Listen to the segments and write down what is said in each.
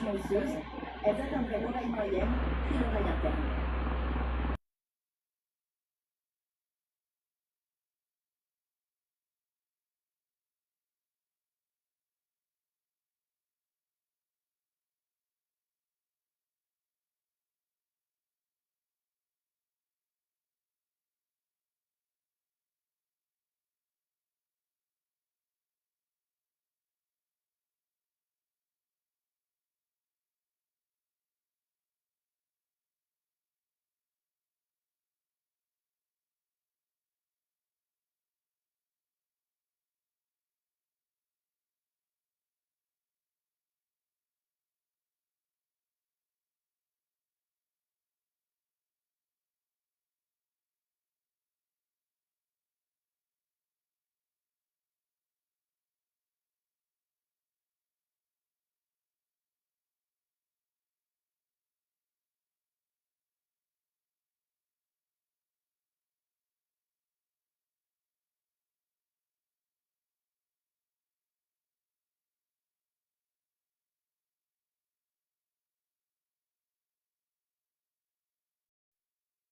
silencieuses, elles atteindraient l'oreille moyenne puis l'oreille interne.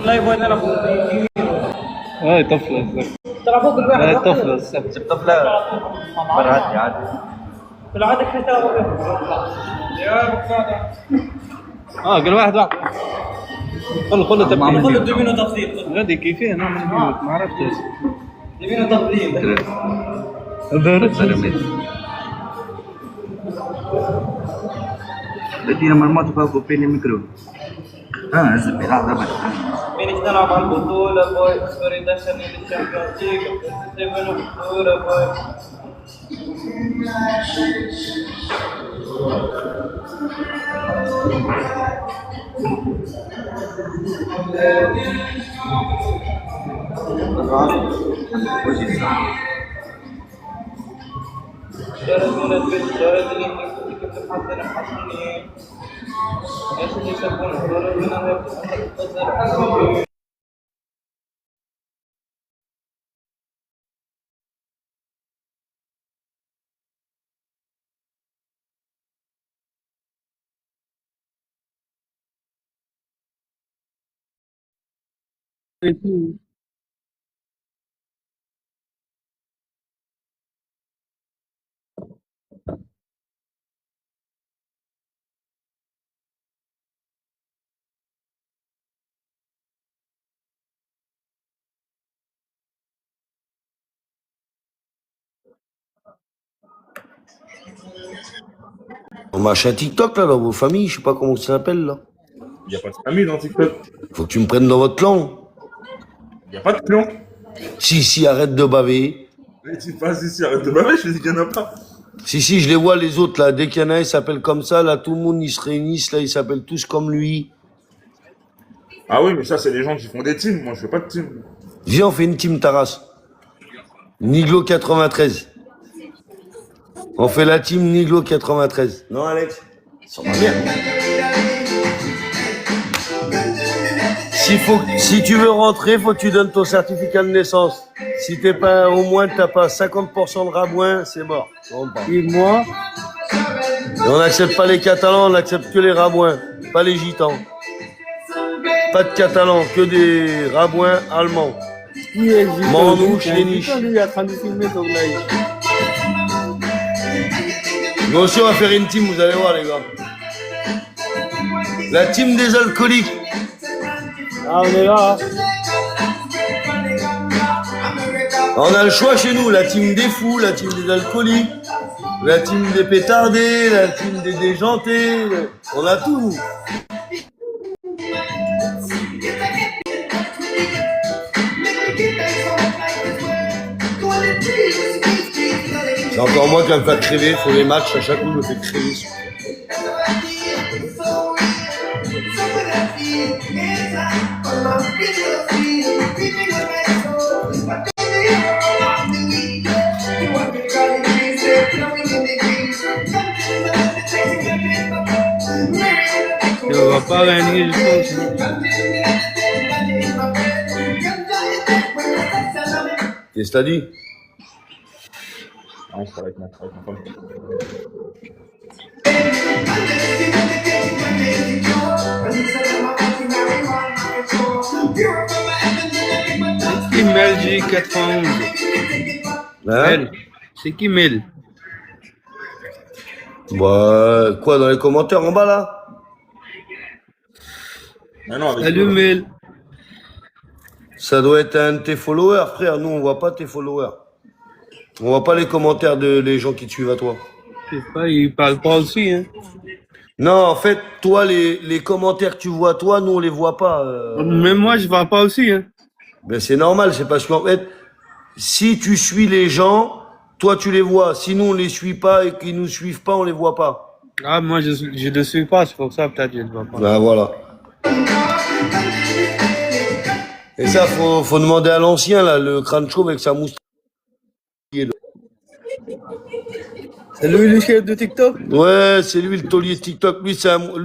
لا يبغى نلعب طفلة ترى فوق الواحد طفلة طفلة مرات عادي بالعادة كنت تلعب يا بكفاده كل واحد خله تبين خله تبينه تفضيل غادي كيفين ما عرفتش تبينه تفضيل Berarti nama rumah tu kau pilih mikro. Sepi lah dapat. Ini kita nak main betul lah boy. Sorry dasar ni championship. Kita main betul lah boy. Ton machin TikTok là, dans vos familles, je sais pas comment ça s'appelle là. Il n'y a pas de famille dans TikTok. Faut que tu me prennes dans votre clan. Il n'y a pas de clan. Si, arrête de baver. Mais tu passes ici, arrête de baver, je te dis qu'il n'y en a pas. Si, je les vois les autres là. Dès qu'il y en a un, ils s'appellent comme ça, là, tout le monde, ils se réunissent, là, ils s'appellent tous comme lui. Ah oui, mais ça, c'est les gens qui font des teams. Moi, je fais pas de team. Viens, on fait une team Taras. Niglo 93. On fait la team Niglo 93. Non, Alex? Ça va bien. Si tu veux rentrer, faut que tu donnes ton certificat de naissance. Si t'es pas, au moins, t'as pas 50% de rabouin, c'est mort. Et moi? Et on n'accepte pas les Catalans, on n'accepte que les rabouins, pas les gitans. Pas de Catalans, que des rabouins allemands. Manouche, les niches. Lui est en train de filmer son live. Nous aussi, on va faire une team, vous allez voir, les gars. La team des alcooliques. Ah, on est là. On a le choix chez nous, la team des fous, la team des alcooliques, la team des pétardés, la team des déjantés. On a tout, nous. C'est encore moi qui va me faire crever, faut les matchs, à chaque coup, je me fais crever. On va pas gagner, je pense. Qu'est-ce que t'as dit? Ah, je travaille avec ma femme. J 91. Hein? Mel. C'est qui Mel? Bah, quoi, dans les commentaires en bas, là? Mais non, avec Salut nous, là. Mel. Ça doit être un de tes followers, frère. Nous, on voit pas tes followers. On voit pas les commentaires les gens qui te suivent à toi. Je sais pas, il parle pas aussi, hein. Non, en fait, toi, les commentaires que tu vois, toi, nous, on les voit pas. Même moi, je parle pas aussi, hein. Ben, c'est normal, c'est parce qu'en fait, si tu suis les gens, toi, tu les vois. Si nous, on les suit pas et qu'ils nous suivent pas, on les voit pas. Ah, moi, je ne suis pas, c'est pour ça, peut-être, je ne vois pas. Ben, voilà. Et ça, faut demander à l'ancien, là, le crâne chauve avec sa moustache. C'est lui le chef de TikTok? Ouais, c'est lui le taulier de TikTok. Lui,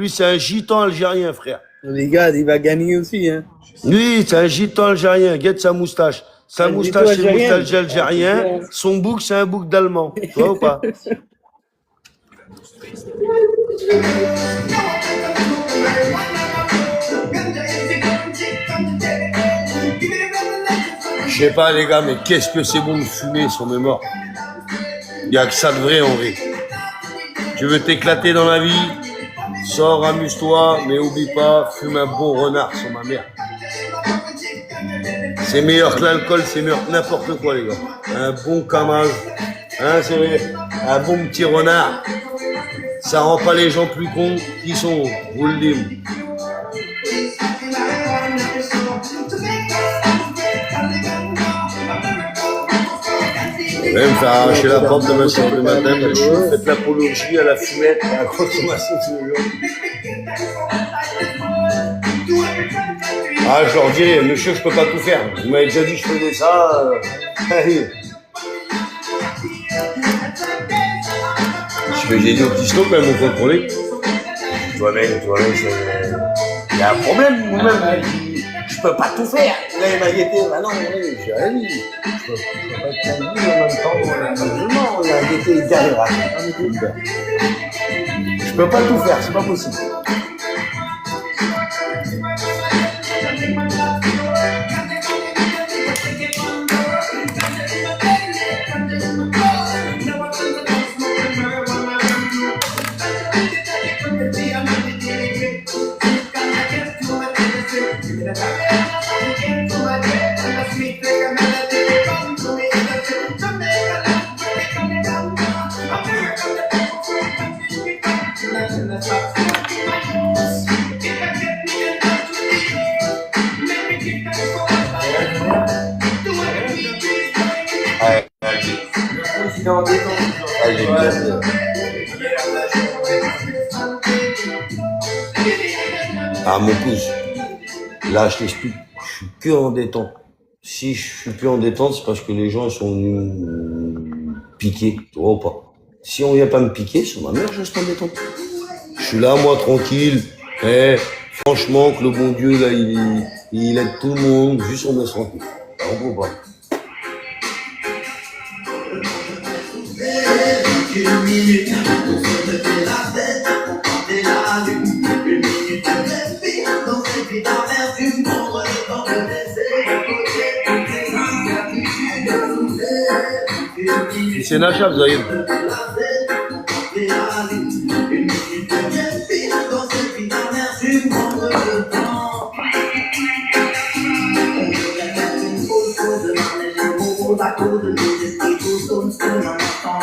c'est un gitan algérien, frère. Les gars, il va gagner aussi, hein. Lui, c'est un gitan algérien. Guette sa moustache. Sa Un moustache, gitan c'est une algérien. moustache algérien. Son bouc, c'est un bouc d'allemand. Tu vois ou pas? Je sais pas, les gars, mais qu'est-ce que c'est bon de fumer sur mes morts. Il n'y a que ça de vrai, en vrai. Tu veux t'éclater dans la vie? Sors, amuse-toi, mais oublie pas, fume un bon renard sur ma mère. C'est meilleur que l'alcool, c'est meilleur que n'importe quoi, les gars. Un bon camage, hein, c'est vrai. Un bon petit renard. Ça rend pas les gens plus cons qu'ils sont, je vous le dis. Je vais me faire arracher la porte demain soir le matin, mais je fais l'apologie à la fumette, à la consommation tous les jours. Ah, je leur dirais, monsieur, je peux pas tout faire. Vous m'avez déjà dit que je faisais ça. Allez. J'ai dit au petit stop, mais ils m'ont contrôlé. Toi-même, il y a un problème, vous-même. Je peux pas tout faire. Là, il m'a guetté. Bah non, j'ai rien dit. Je peux pas être en même temps. Non, il a guetté, il galère. Je peux pas tout faire, c'est pas possible. Ah, mon pouce, là, je t'explique, je suis que en détente. Si je suis plus en détente, c'est parce que les gens ils sont venus me piquer, tu vois ou pas. Si on vient pas me piquer, sur ma mère, je reste en détente. Je suis là, moi, tranquille. Franchement, que le bon Dieu, là, il aide tout le monde, juste on me laisse tranquille. On peut pas. Une minute, on se fait la tête, on partait la lune. Une minute de respire, dans cette vie d'amertume, prendre le temps de laisser de côté toutes les incertitudes de une minute. C'est Nacha, vous avez. Une minute de respire, dans cette vie d'amertume, prendre le temps. On devrait faire une pause, de manège les mots, la cause de nos esprits, tous comme ce que l'on entend.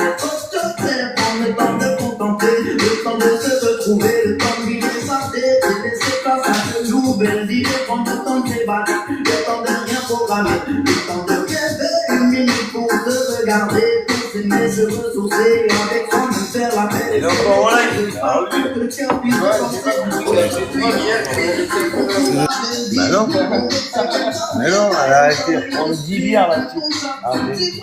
Le temps de contempler, le temps de se retrouver, le temps de vivre sa tête, de laisser place à ce jour, belle idée, prendre le temps de s'évader, le temps de rien programmer, le temps de rêver, une minute pour se regarder, pour s'aimer, se ressourcer, avec toi me faire la paix. Et donc, voilà, bah non, mais non, elle a arrêté de prendre 10 bières là-dessus. Ah, oui.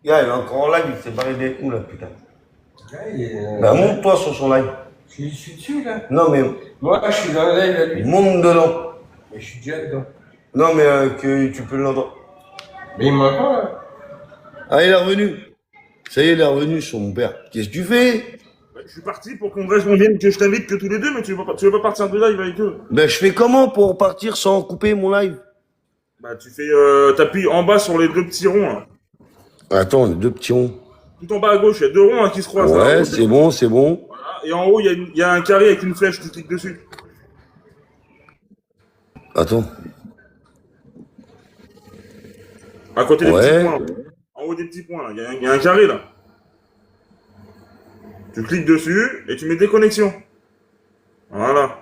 Gars, il est encore en live, il s'est barré des coups là, putain. Bah monte-toi sur son live. Je suis dessus, là. Non, mais Moi, je suis dans la live, là, lui. monte dedans. Mais je suis déjà dedans. Non, mais que tu peux l'entendre. Mais il m'entend, là. Ah, il est revenu. Ça y est, il est revenu, son père. Qu'est-ce que tu fais? Bah, je suis parti pour qu'on reste, on vienne, que je t'invite que tous les deux, mais tu veux pas partir de live avec eux. Ben, je fais comment pour partir sans couper mon live? Bah, t'appuies en bas sur les deux petits ronds, là. Attends, les deux petits ronds. Tout en bas à gauche, il y a deux ronds hein, qui se croisent. Ouais, là. c'est bon, c'est bon. Voilà. Et en haut, il y a un carré avec une flèche, tu cliques dessus. Attends. À côté des Ouais. petits points. En haut des petits points, là. Il y a un carré, là. Tu cliques dessus et tu mets déconnexion. Voilà.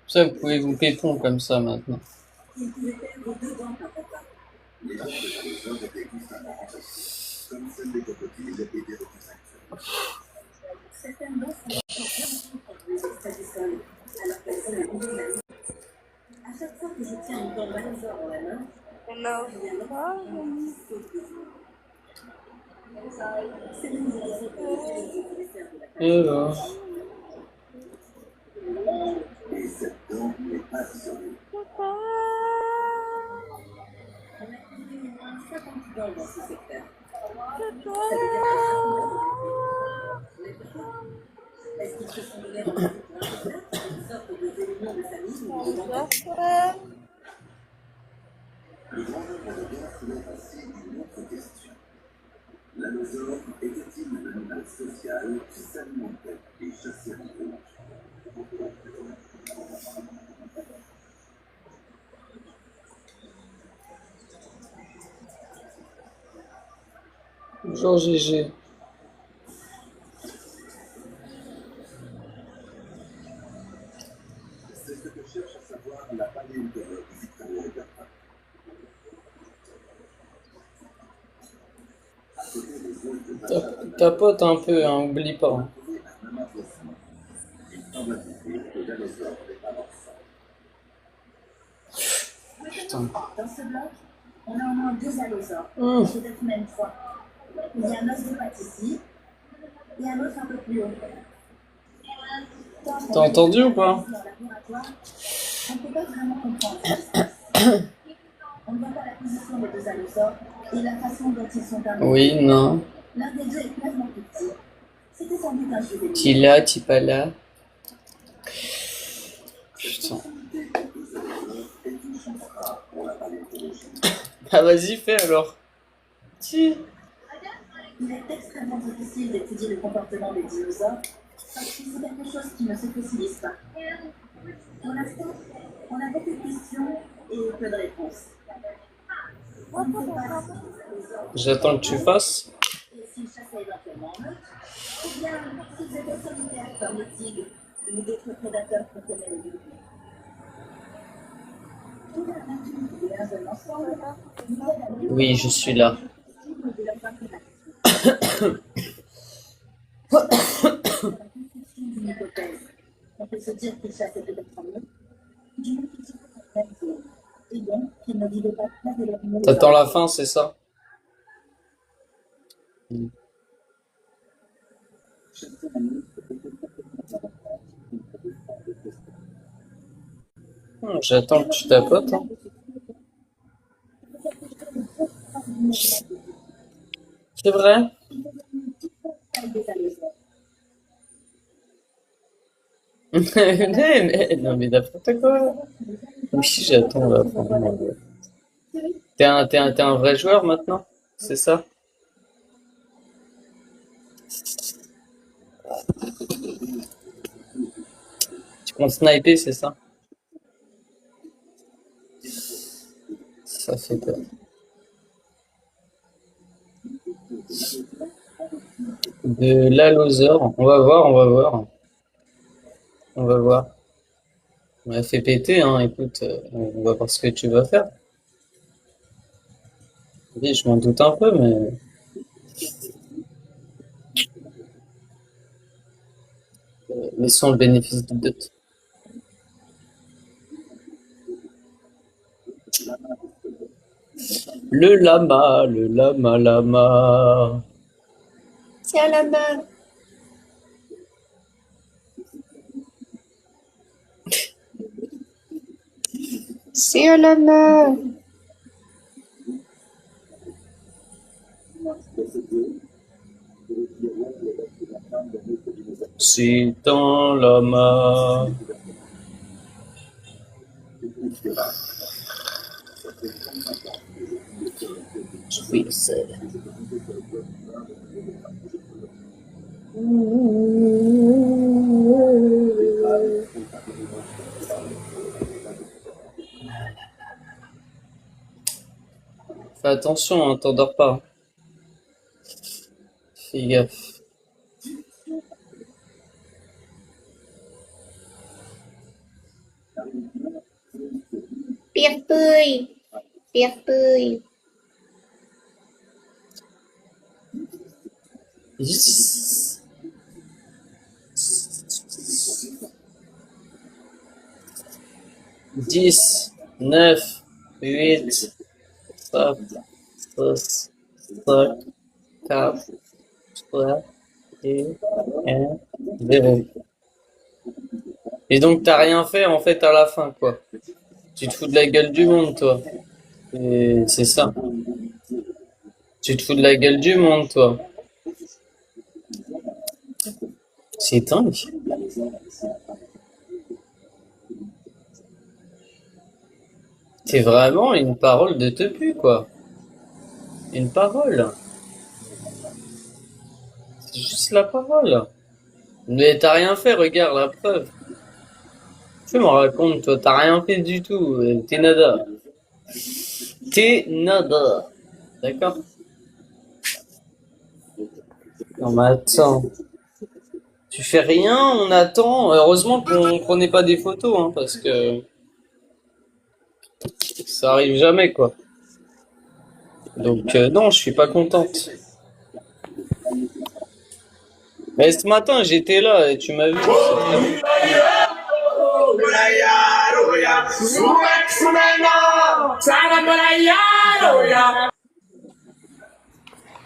Ça, vous pouvez vous pépon comme ça maintenant. Il pouvait perdre 2 dents par repas. Les dents de dinosaures étaient constamment remplacées, comme celles des crocodiles et des requins. Certaines dents sont encore bien contre les extraits du sol, alors qu'elles sont les nouveaux amis. À chaque fois que je tiens une dent dinosaure dans la main, il y a un enfant qui saute de joie. C'est le nouveau dinosaure que je faire de la Et alors, Et cette dent n'est pas isolée. On a trouvé au moins 50 dents dans ce secteur. Ça veut dire que est-ce qu'ils se sont donné rendez-vous pour un secteur, une sorte de réunion de famille ou de dentaire? Le grand nombre de dents soulève ainsi une autre question. L'allosaure était-il un animal social qui s'alimentait et chassait en groupe? bonjour GG. C'est ce que cherche à savoir la paléontologue Victoria Bertin. À côté des os de Tapote un peu, hein, oublie pas. un amassement. Il semble que l'allosaure n'est pas mort. Putain. Dans ce bloc, on a au moins 2 allosaures, peut-être même 3. Il y a un os de patte ici, et un autre un peu plus haut. T'as entendu ou pas? Dans le laboratoire, on ne peut pas vraiment comprendre ce qui se passe. On ne voit pas la position des 2 allosaures et la façon dont ils sont amenés. Oui, non. L'un des deux est clairement plus petit. C'était sans doute un juvénile. T'es là, t'es pas là. Putain. Ah vas-y, fais alors. Si. Il est extrêmement difficile d'étudier le comportement des dinosaures parce que c'est quelque chose qui ne se fossilise pas. Pour l'instant, on a beaucoup de questions et peu de réponses. On ne sait pas si les dinosaures J'attends que tu fasses. et s'ils chassaient éventuellement en meute, ou bien s'ils étaient solitaires comme les tigres ou d'autres prédateurs qu'on connaît aujourd'hui. Tout la nature et un jeune ensemble nous aide à mieux Oui, je suis là. comprendre de leurs interactions. D'une hypothèse, on peut se dire qu'ils chassaient peut-être en meute, du moins qu'ils étaient en même zone, et donc qu'ils ne vivaient pas près de leur milieu. T'attends la fin, c'est ça? J'attends que tu tapotes. Hein. C'est vrai? Non mais n'importe quoi. Oui, j'attends la fin. T'es un vrai joueur maintenant? C'est ça? Tu comptes sniper, c'est ça? Ça fait peur. De l'allosaure. On va voir, on va voir. On va voir. On m'a fait péter, hein. Écoute, on va voir ce que tu vas faire. Oui, je m'en doute un peu, mais... laissons le bénéfice du doute. Le lama. C'est un lama. C'est un lama. C'est un lama. Suisse. Fais attention, hein, t'endors pas. Fais gaffe. Pierre Pouille. Pierre Pouille. 10, 9, 8, 7, 6, 5, 4, 3, 2, 1, 0. Et donc t'as rien fait en fait à la fin quoi. Tu te fous de la gueule du monde toi. Et c'est ça. Tu te fous de la gueule du monde toi. C'est dingue. C'est vraiment une parole de tepu, quoi. Une parole. C'est juste la parole. Mais t'as rien fait, regarde la preuve. Tu me racontes, toi, t'as rien fait du tout. T'es nada. T'es nada. D'accord? Non mais attends. Tu fais rien, on attend. Heureusement qu'on prenait pas des photos, hein, parce que ça arrive jamais, quoi. Donc non, je suis pas contente. Mais ce matin, j'étais là et tu m'as vu.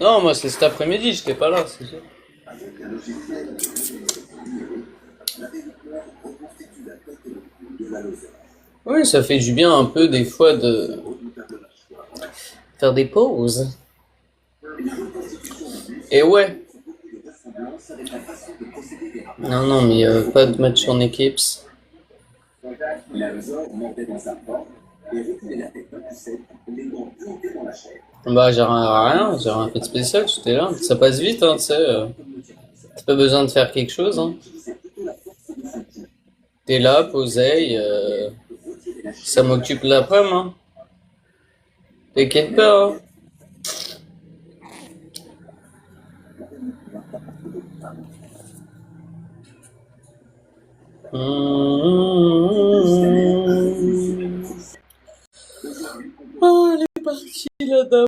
Non, moi c'est cet après-midi, j'étais pas là, c'est sûr. Oui, ça fait du bien un peu des fois de faire des pauses. Et ouais. Non, non, mais pas de match en équipe. Bah, j'ai rien fait de spécial, j'étais là. Ça passe vite, hein, tu sais. T'as pas besoin de faire quelque chose, hein. T'es là, posé, ça m'occupe l'après-midi, hein. T'inquiète pas, hein. Oh, elle est partie, la dame.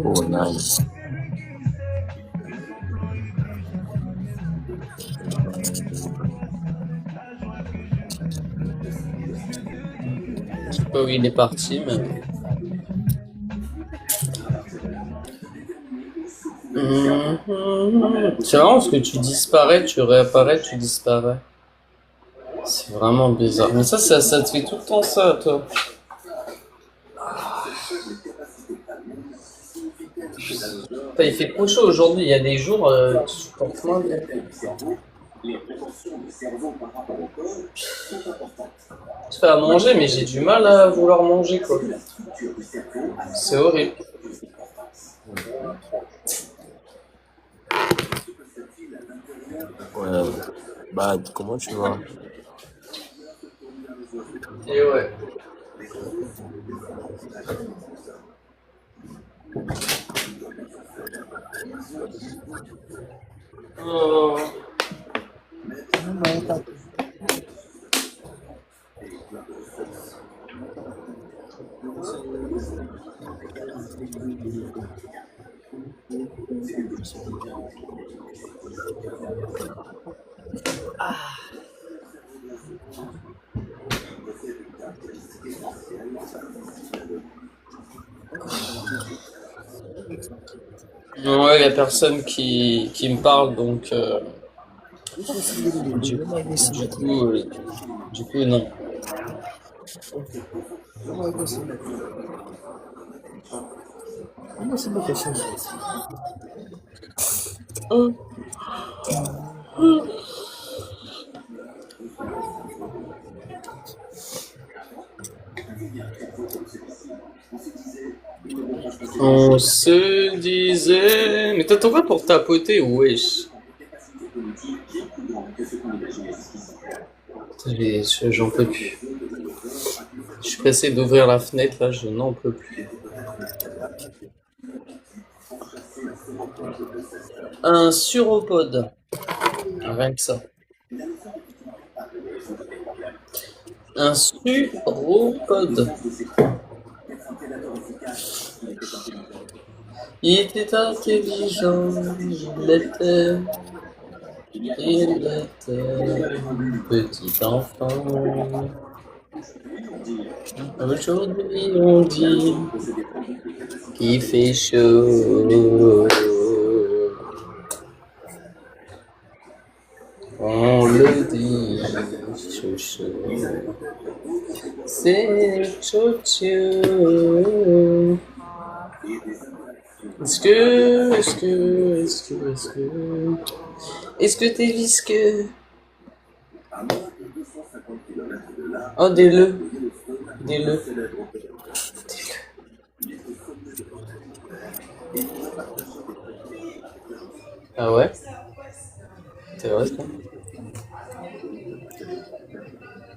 Oh, nice. Je sais pas où il est parti, mais... C'est marrant parce que tu disparais, tu réapparais, tu disparais. C'est vraiment bizarre. Mais ça te fait tout le temps ça, toi. Putain, il fait trop chaud aujourd'hui. Il y a des jours, tu supportes moins bien. Je fais à manger, mais j'ai du mal à vouloir manger, quoi. C'est horrible. Ouais. Bah, comment tu vas? Et ouais. Oh. Ouais, il y a personne qui me parle, donc du coup, non. On se disait... Mais t'attends quoi pour tapoter, wesh? J'en peux plus. Je suis pressé d'ouvrir la fenêtre, là, je n'en peux plus. Un suropode. Rien que ça. Un suropode. Il était intelligent, il était petit enfant. Aujourd'hui on dit qu'il fait chaud. On le dit, chaud chaud. C'est chaud chaud. Est-ce que t'es visqueux? Oh, dis-le. Dis-le. Ah ouais? C'est vrai ça?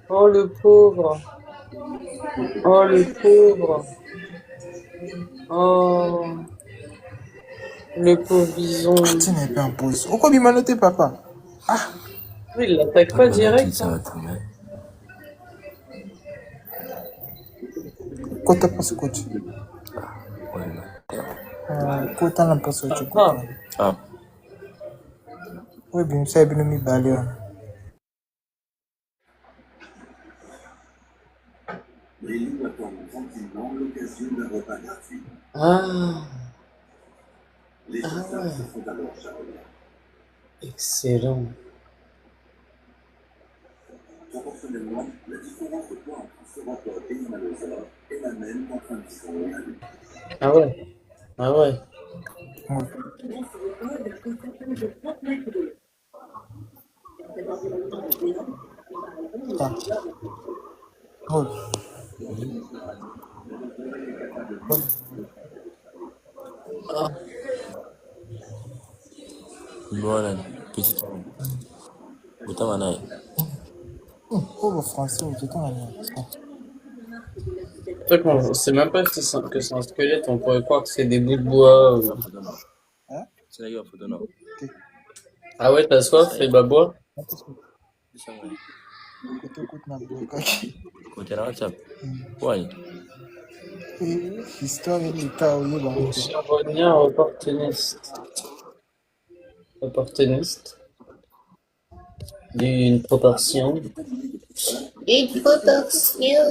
Oh le pauvre. Oh le pauvre. Oh. Le pauvre bison. Tu n'es pas un pouce. Pourquoi il m'a noté, papa? Oui, il l'attaque pas direct. Hein. Quoi t'as passé coach? Quoi t'as passé coach? Ah. Oui, bien sûr, bien mis balé. Les loups attendent tranquillement l'occasion d'un repas gratuit. Ah. Les chasseurs se font alors charger. Excellent. Proportionnellement, la différence de poids entre ce rapport et une allosaure est la même qu'entre un bison et un loup. Ah ouais. Ah ouais. Oh. Voilà, petite. Autant en aille. Pauvre français, tout le temps. On sait même pas que c'est un squelette, on pourrait croire que c'est des bouts de bois. Hein? C'est la gueule, photo, non. Ah ouais, t'as soif, et bah bois. Côté là, WhatsApp. Ouais. Histoire et l'état où il est. Charbonnier opportuniste. Opportuniste. D'une proportion. Une proportion.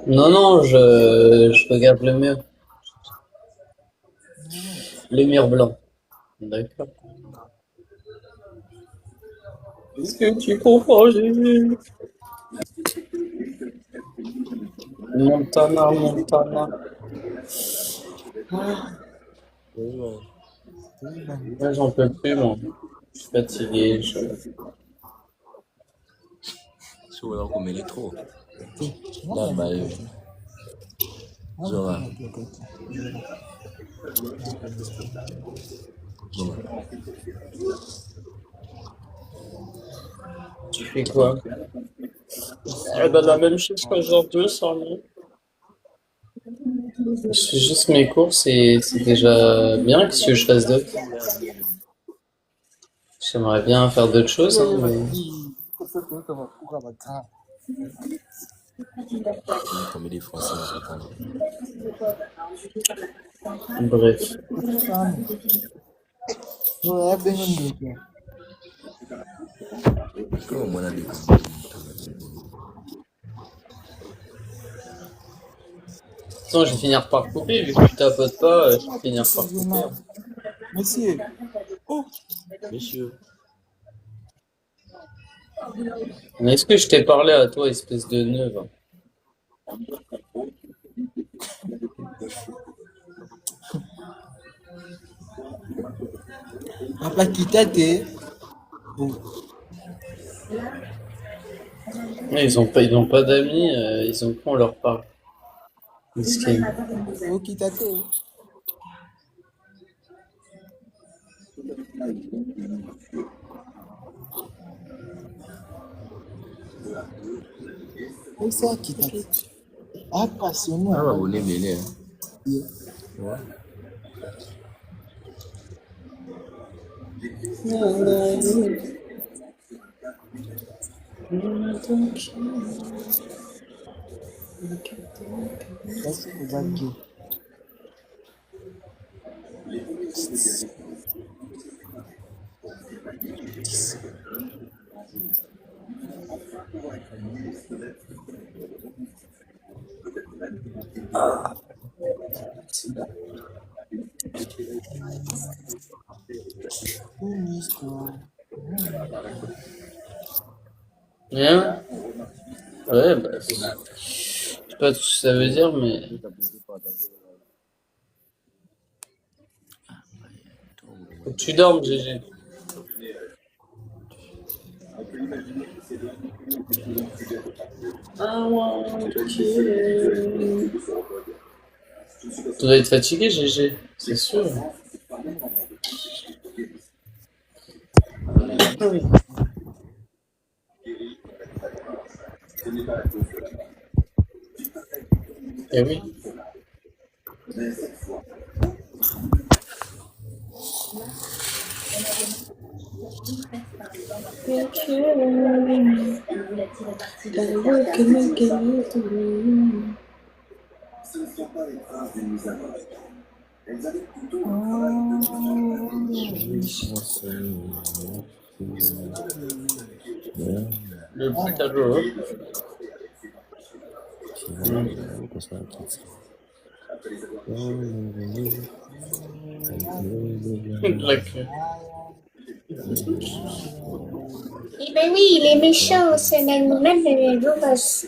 Non, je regarde le mur. Le mur blanc. D'accord. Est-ce que tu comprends, Jésus? Montana. Moi, j'en peux plus, moi. Je suis fatigué. Sur alors comme électro. Là, bah, Zora. Tu fais quoi? Eh ben, la même chose qu'aujourd'hui, sans lui. Je fais juste mes courses et c'est déjà bien. Qu'est-ce que je fasse d'autre? J'aimerais bien faire d'autres choses, hein, mais... La comédie française africaine. Bref. Ouais, ben on Comment on a dit? Sinon, je vais finir par couper, vu que tu tapotes pas, je vais finir par couper. Monsieur. Oh, Monsieur. Mais est-ce que je t'ai parlé à toi, espèce de neuve? papa qui t'aide. Bon, Mais ils ont pas d'amis, ils ont qu'on leur parle. Miskin. oh qui t'aide. Oh, ça qui t'aide. Ah, passionnant. Ah, on est mêlé. Ouais. Merci pour Zaggy. Une histoire. Rien? Ouais, bah, je sais pas tout ce que ça veut dire, mais faut que tu dormes, GG. Tu dois être fatigué, GG, c'est sûr. Ah oui. Eh oui. Ce ne sont pas les traces d'une mise à mort. Elles avaient plutôt Le petit tableau, hein. La queue. Eh ben oui, il est méchant, c'est un animal de la grosse.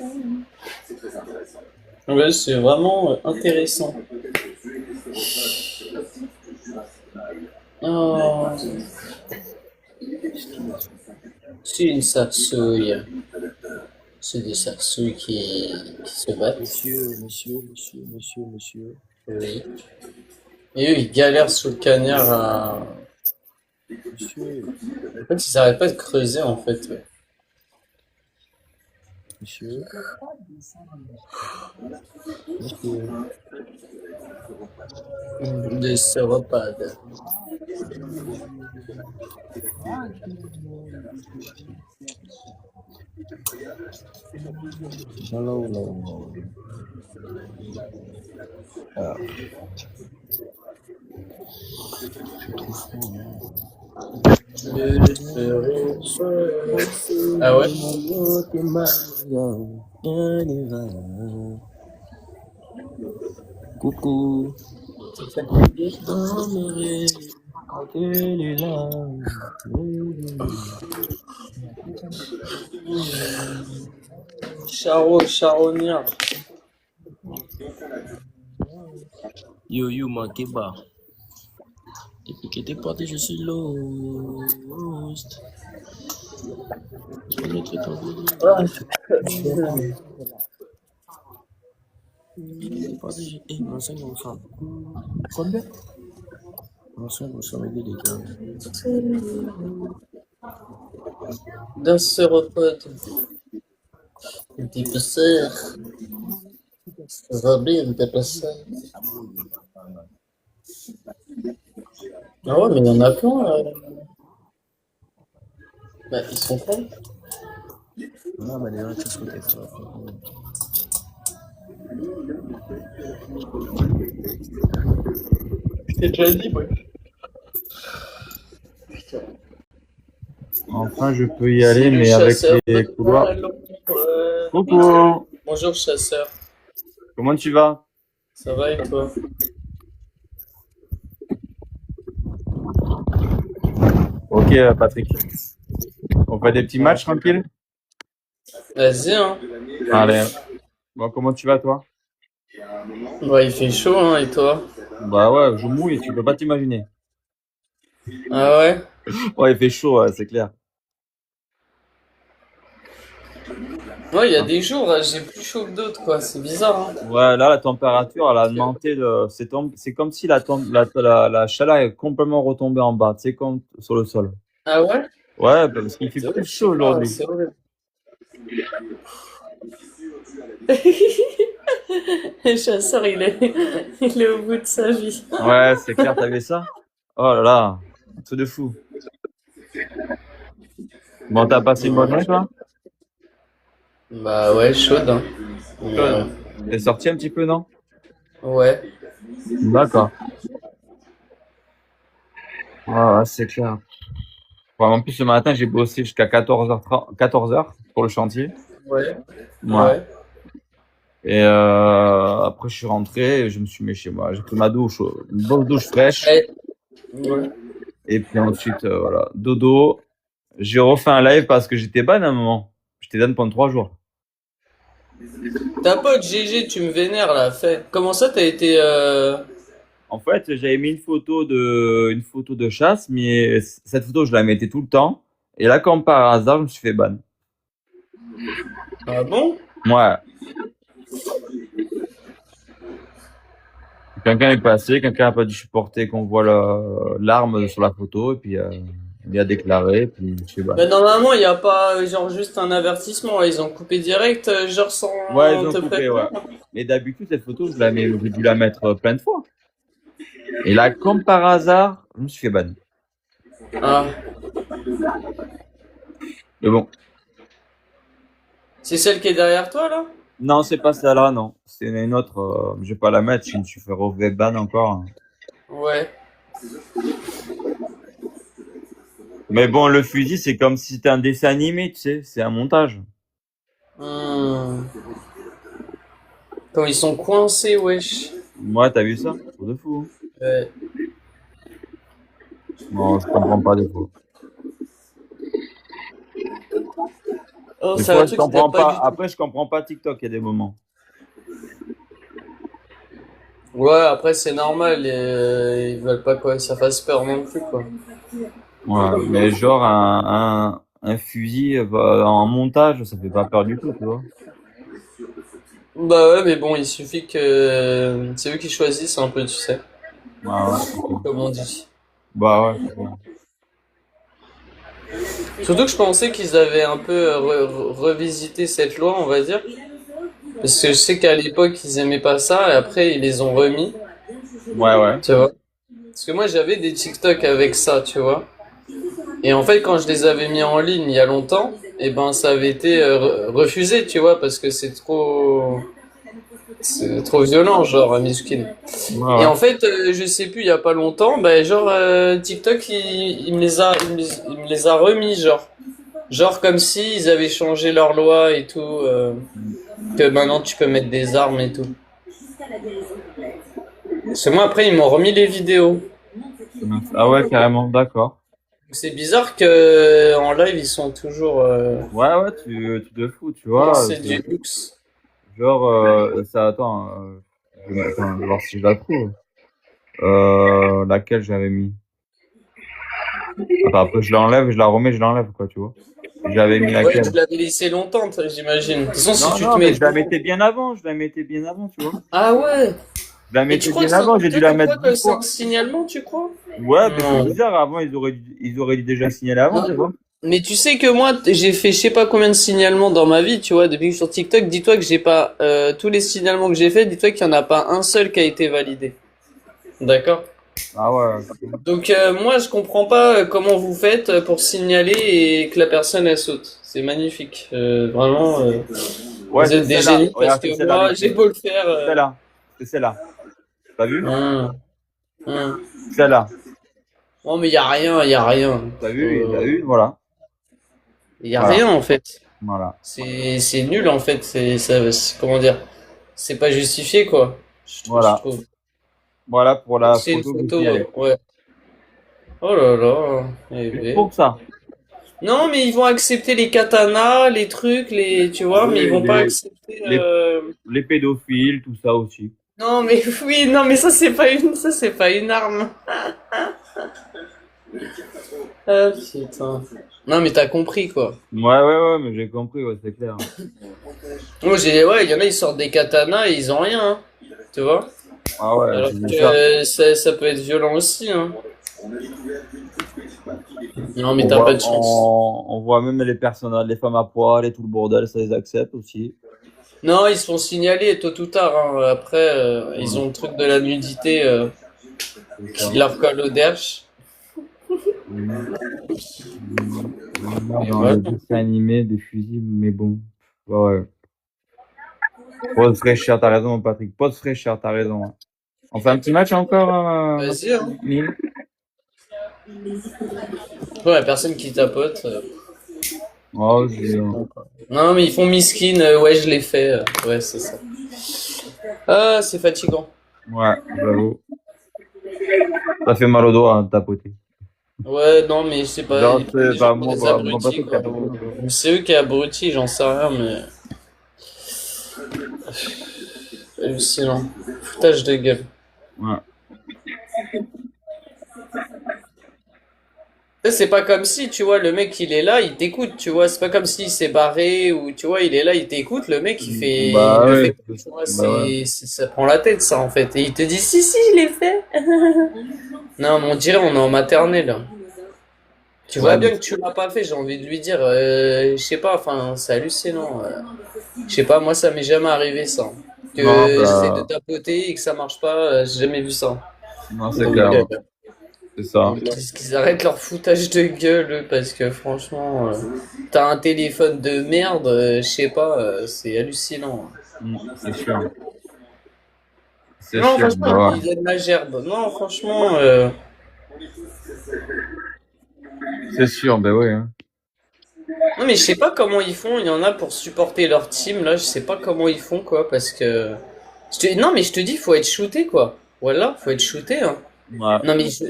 Ouais, c'est vraiment intéressant. Oh. C'est une sarsouille. C'est des sarsouilles qui se battent. Monsieur. Oui. Et eux, ils galèrent sous le cagnard à... Monsieur. En fait, ils n'arrêtent pas de creuser, en fait. Ouais. Monsieur. Des sauropodes. Ah. C'est trop froid. Ah ouais? Coucou. Charognard. Yo, Makeba. Depuis que t'es parti, je suis lost. On est très tendu. Il est parti, mon sang, mon sang. Combien? Mon sang, il est gars. D'un sauropode. D'épaisseur. Robin d'épaisseur. Ah ouais, mais il y en a plein, là. Bah, ils sont cons. Ah, ma nena, c'è su te. Je t'ai déjà dit, moi. Enfin, je peux y aller, mais avec les couloirs. Coucou. Bonjour, chasseur. Comment tu vas? Ça va et toi? Ok, Patrick. On fait des petits matchs tranquilles? Vas-y, hein. Allez. Bon, comment tu vas, toi? Ouais, il fait chaud, hein, et toi? Bah ouais, je mouille, tu peux pas t'imaginer. Ah ouais? Ouais, il fait chaud, ouais, c'est clair. Ouais, il y a des jours, j'ai plus chaud que d'autres, quoi. C'est bizarre, hein. Ouais, là, la température, elle a augmenté de... C'est comme si la chaleur est complètement retombée en bas, tu sais, comme sur le sol. Ah ouais? Ouais, parce qu'il fait plus chaud Ah, aujourd'hui. c'est horrible. Le chasseur, il est au bout de sa vie. Ouais, c'est clair, t'as vu ça? Oh là là, un truc de fou. Bon, t'as passé une bonne nuit, toi? Bah ouais, chaude, hein. T'es sorti un petit peu, non? Ouais. D'accord. Ouais, c'est clair. Bon, en plus, ce matin, j'ai bossé jusqu'à 14h pour le chantier. Ouais. Ouais. Et après, je suis rentré et je me suis mis chez moi. J'ai pris ma douche, une bonne douche fraîche. Ouais. Et puis ensuite, voilà, dodo. J'ai refait un live parce que j'étais ban à un moment. J'étais ban pendant 3 jours. Ta pote GG, tu me vénères là. Comment ça, t'as été. En fait, j'avais mis une photo de chasse, mais cette photo, je la mettais tout le temps. Et là, comme par hasard, je me suis fait ban. Ah bon? Ouais. Quelqu'un est passé, quelqu'un n'a pas dû supporter qu'on voit l'arme sur la photo, et puis il a déclaré, puis je suis ban. Mais normalement, il n'y a pas genre juste un avertissement. Ils ont coupé direct, genre sans Ouais, ils ont te coupé, ouais. prévenir. Mais d'habitude, cette photo, j'ai dû la mettre plein de fois. Et là, comme par hasard, je me suis fait ban. Ah. Mais bon. C'est celle qui est derrière toi là? Non, c'est pas celle-là, non. C'est une autre. Je vais pas la mettre, je me suis fait ban encore. Ouais. Mais bon, le fusil, c'est comme si c'était un dessin animé, tu sais, c'est un montage. Comme ils sont coincés, wesh. Moi, t'as vu ça? Trop de fou. Ouais. Non, je comprends pas des fois. Oh, Des c'est fois, un je truc que comprends t'as pas pas. du tout. Après, je comprends pas TikTok, il y a des moments. Ouais, après c'est normal, ils veulent pas que ça fasse peur non plus, quoi. Ouais, mais genre un fusil en montage, ça fait pas peur du tout, tu vois. Bah ouais, mais bon, il suffit que c'est eux qui choisissent un peu, tu sais, Ouais, ok. comme on dit. Bah ouais, c'est clair. Surtout que je pensais qu'ils avaient un peu revisité cette loi, on va dire. Parce que je sais qu'à l'époque, ils aimaient pas ça, et après, ils les ont remis, Ouais. tu vois. Parce que moi, j'avais des TikTok avec ça, tu vois. Et en fait, quand je les avais mis en ligne il y a longtemps, et ben, ça avait été refusé, tu vois, parce que c'est trop violent, genre, Mishkin. Ouais. Et en fait, je sais plus, il y a pas longtemps, ben, genre, TikTok, il me les a remis, genre. Genre comme si ils avaient changé leur loi et tout, que maintenant tu peux mettre des armes et tout. Parce que moi après ils m'ont remis les vidéos. Ah ouais, carrément, d'accord. C'est bizarre que en live ils sont toujours. Ouais, tu te fous, tu vois. C'est du luxe. Genre, ça, attends, je vais voir si je la trouve. Laquelle j'avais mis. Attends, après je l'enlève, je la remets, je l'enlève, quoi, tu vois. J'avais mis Ouais, laquelle? tu l'avais laissé longtemps, j'imagine. De toute façon, si tu Non, te mais mets. je la mettais bien avant, tu vois. Ah ouais. Je la Et tu mettais crois bien que avant, j'ai dû la mettre que 10 c'est un fois. signalement, tu crois? Ouais, mais Non. c'est bizarre, avant, ils auraient dû déjà signaler avant, tu vois. Mais tu sais que moi, j'ai fait je sais pas combien de signalements dans ma vie, tu vois, depuis que je suis sur TikTok. Dis-toi que j'ai pas tous les signalements que j'ai fait, dis-toi qu'il y en a pas un seul qui a été validé. D'accord? Ah ouais. Donc moi je comprends pas comment vous faites pour signaler et que la personne elle saute. C'est magnifique. Vraiment, Ouais, vous êtes c'est des celle-là. génies parce Regarde, c'est que celle-là. moi j'ai beau le faire. C'est celle-là. C'est celle-là. T'as vu? Hum, hum. Celle-là. Oh mais y a rien, y a rien. T'as vu? T'as vu? Voilà. Y a Voilà. rien en fait. Voilà. C'est nul en fait. Comment dire? C'est pas justifié quoi. Je Voilà. trouve. Voilà pour la C'est une photo que vous photo, signalez. ouais. Oh là là. Eh Juste ben. pour ça. Non, mais ils vont accepter les katanas, les trucs, tu vois, mais Oui, ils vont pas accepter. les pédophiles, tout ça aussi. Non, mais oui, non, mais ça c'est pas une arme. Ah putain. Non, mais t'as compris quoi. Ouais, mais j'ai compris, ouais, c'est clair. Moi, ouais, il y en a, ils sortent des katanas et ils ont rien, hein, tu vois. Ah ouais, Alors j'ai vu ça. que ça peut être violent aussi, hein. Non, mais t'as pas de chance. On voit même les personnages, les femmes à poil et tout le bordel, ça les accepte aussi. Non, ils se font signaler tôt ou tard, hein. Après, ils ont le truc de la nudité qui leur colle au derche. Dans les dessins animés, des fusils, mais bon. Ouais. Pause fraîcheur, t'as raison, Patrick. Pause fraîcheur, t'as raison. Hein. On fait un petit match encore, Vas-y, hein. Mille. Ouais, la personne qui tapote. Oh, Non, mais ils font miskin, ouais, je l'ai fait. Ouais, c'est ça. Ah, c'est fatigant. Ouais, j'avoue. Ça fait mal au doigt, hein, de tapoter. Ouais, non, mais c'est pas. Non, Des c'est pas gens, moi, des mon abrutis, Patrick quoi. tapote. C'est eux qui abrutis, j'en sais rien, mais. Hallucinant. Foutage de gueule. Ouais. C'est pas comme si, tu vois, le mec il est là, il t'écoute, tu vois, c'est pas comme s'il s'est barré ou tu vois, il est là, il t'écoute, le mec il fait, Bah il le ouais. fait, tu vois, Bah ouais. ça prend la tête ça en fait, et il te dit si je l'ai fait. Non, mais on dirait on est en maternelle. Là. Tu vois Ouais, bien mais- que tu l'as pas fait, j'ai envie de lui dire, je sais pas, enfin c'est hallucinant. Je sais pas, moi ça m'est jamais arrivé ça. Que Non, j'essaie de bah, tapoter et que ça marche pas, j'ai jamais vu ça. non, c'est Donc, clair. C'est ça. qu'ils arrêtent leur foutage de gueule, eux, parce que franchement, t'as un téléphone de merde, je sais pas, c'est hallucinant. C'est sûr. C'est Non, sûr. franchement, Bah ouais. il a de la gerbe. Non, franchement, C'est sûr, ben ouais. Hein. non, mais je sais pas comment ils font. Il y en a pour supporter leur team, là, je sais pas comment ils font, quoi, parce que. Non, mais je te dis, faut être shooté, quoi. Voilà, faut être shooté, hein. Ouais.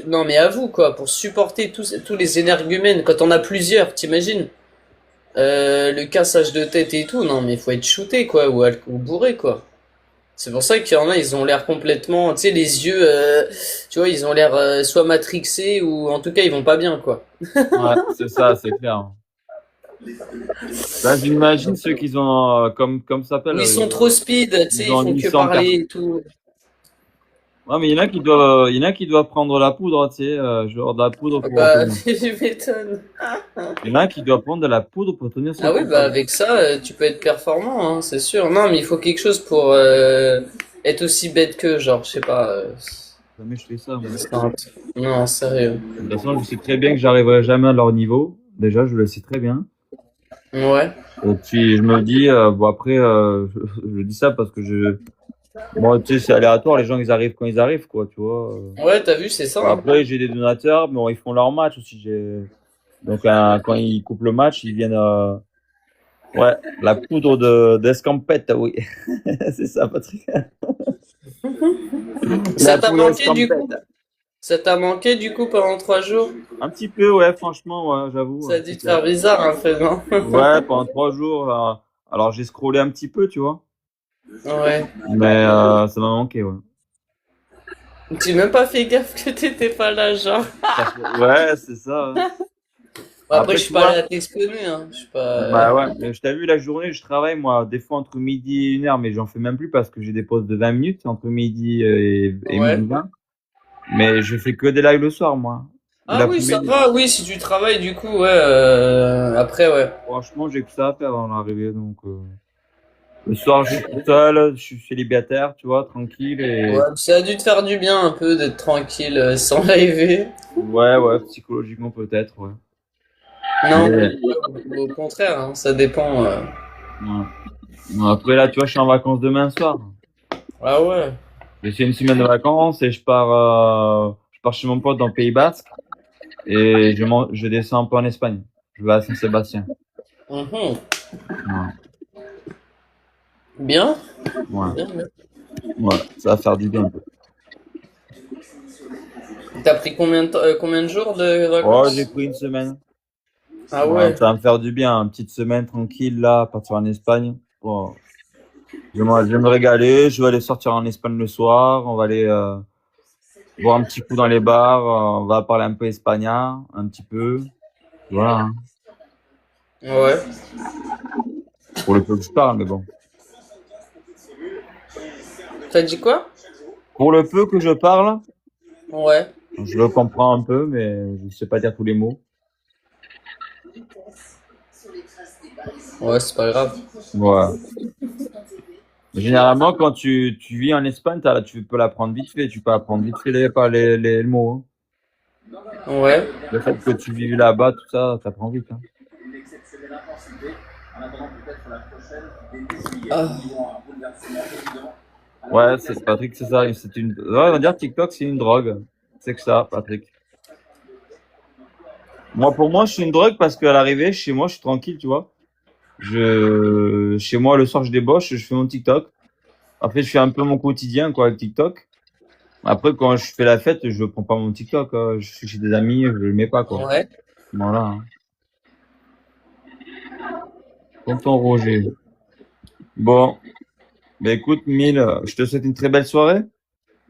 Non, mais à vous, quoi, pour supporter tous les énergumènes, quand on a plusieurs, t'imagines? Le cassage de tête et tout, non, mais faut être shooté, quoi, ou bourré, quoi. C'est pour ça qu'il y en a, ils ont l'air complètement, tu sais, les yeux, tu vois, ils ont l'air soit matrixés ou en tout cas, ils vont pas bien, quoi. Ouais, c'est ça, c'est clair. Là, j'imagine ceux qui ont, comme ça s'appelle. Ou ils sont trop speed, tu sais, ils ils ont font que 800 parler et tout. Ouais, mais il y en a qui doivent prendre la poudre, tu sais, genre de la poudre pour Bah, tenir. tu m'étonnes. Il y en a qui doivent prendre de la poudre pour tenir son Ah oui, bah portable. avec ça, tu peux être performant, hein, c'est sûr. Non, mais il faut quelque chose pour être aussi bête que, genre, je sais pas. Jamais je fais ça, moi. Non, sérieux. De toute façon, je sais très bien que j'arriverai jamais à leur niveau. Déjà, je le sais très bien. Ouais. Et puis, je me dis, bon, après, je dis ça parce que bon, tu sais, c'est aléatoire, les gens, ils arrivent quand ils arrivent, quoi, tu vois. Ouais, t'as vu, c'est ça. Hein. Après, j'ai des donateurs, mais bon, ils font leur match aussi. Donc, quand ils coupent le match, ils viennent, ouais, la poudre d'escampette, oui. C'est ça, Patrick. Ça La t'a poudre manqué du coup? escampette. Ça t'a manqué du coup pendant 3 jours? Un petit peu, ouais, franchement, ouais, j'avoue. Ça a dû te faire bizarre un peu, non? Ouais, pendant 3 jours. Alors, j'ai scrollé un petit peu, tu vois. Ouais. Mais ça m'a manqué, ouais. J'ai même pas fait gaffe que t'étais pas là, genre. Ouais, c'est ça. Hein. Après, je suis tu pas vois, là à t'espionner, hein. Je suis pas. bah ouais, mais je t'ai vu la journée, je travaille, moi, des fois entre midi et 1h, mais j'en fais même plus parce que j'ai des pauses de 20 minutes entre midi et Ouais. midi 20. Mais je fais que des lives le soir, moi. Ah oui, ça L'après-midi. va, oui, si tu travailles, du coup, ouais. Après, ouais. Franchement, j'ai que ça à faire avant l'arrivée, donc. Le soir, je suis tout seul, je suis célibataire, tu vois, tranquille et Ouais, ça a dû te faire du bien un peu d'être tranquille sans rêver. ouais, psychologiquement peut-être, ouais. Non, Mais au contraire, hein, ça dépend. ouais. Bon, après là, tu vois, je suis en vacances demain soir. Ah ouais. J'ai fait une semaine de vacances et je pars chez mon pote dans le Pays Basque et je descends un peu en Espagne. Je vais à Saint-Sébastien. Mhm. Ouais, Bien. ouais, Bien, bien. ouais, ça va faire du bien un peu. T'as pris combien de jours de Oh, j'ai vacances? pris une semaine. Ah Ouais, ouais. ça va me faire du bien, une petite semaine tranquille là, partir en Espagne. Bon, je vais me régaler, je vais aller sortir en Espagne le soir, on va aller boire un petit coup dans les bars, on va parler un peu espagnol, un petit peu. Voilà, hein. Ouais. Pour le peu que je parle, mais bon. T'as dit quoi? Pour le peu que je parle, Ouais. je le comprends un peu, mais je sais pas dire tous les mots. Ouais, c'est pas grave. Ouais. Généralement, quand tu vis en Espagne, tu peux l'apprendre vite fait, tu peux apprendre vite fait les mots, hein. Ouais. Le fait que tu vives là-bas, tout ça, t'apprends vite, hein. Une exceptionnelle intensité. En attendant peut-être la prochaine, des désirs Ah. qui vont un bouleversement évident. Ouais, c'est Patrick, c'est ça. Ouais, on va dire TikTok, c'est une drogue. C'est que ça, Patrick. Moi, pour moi, je suis une drogue parce qu'à l'arrivée, chez moi, je suis tranquille, tu vois. Chez moi, le soir, je débauche, je fais mon TikTok. Après, je fais un peu mon quotidien, quoi, avec TikTok. Après, quand je fais la fête, je prends pas mon TikTok, hein. Je suis chez des amis, je le mets pas, quoi. Ouais. Voilà, hein. Tonton Roger. Bon, bah écoute, Mille, je te souhaite une très belle soirée.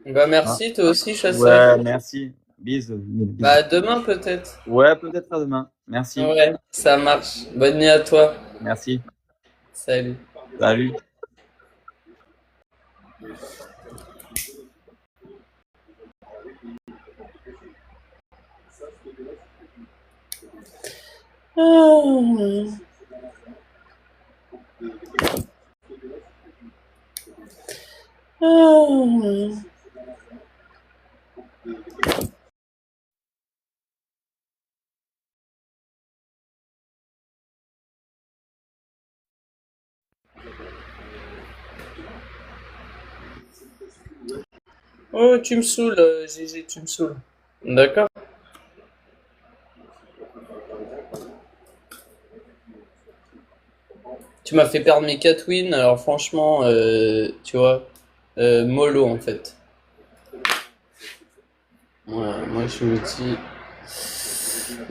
Bah Hein. merci, toi aussi, chasseur. Ouais, merci. Bisous, Mille, bisous. Bah demain peut-être. Ouais, peut-être à demain. Merci. Ouais, ça marche. Bonne nuit à toi. Merci. Salut. Salut. Oh, tu me saoules, GG, tu me saoules. D'accord. Tu m'as fait perdre mes 4 wins, alors franchement, tu vois, mollo en fait. Ouais, moi je me dis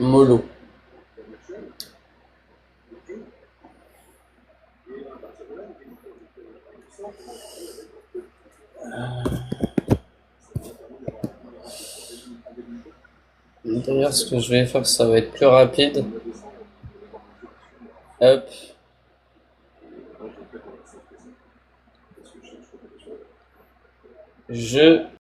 mollo. D'ailleurs, ce que je vais faire, ça va être plus rapide. Hop. Je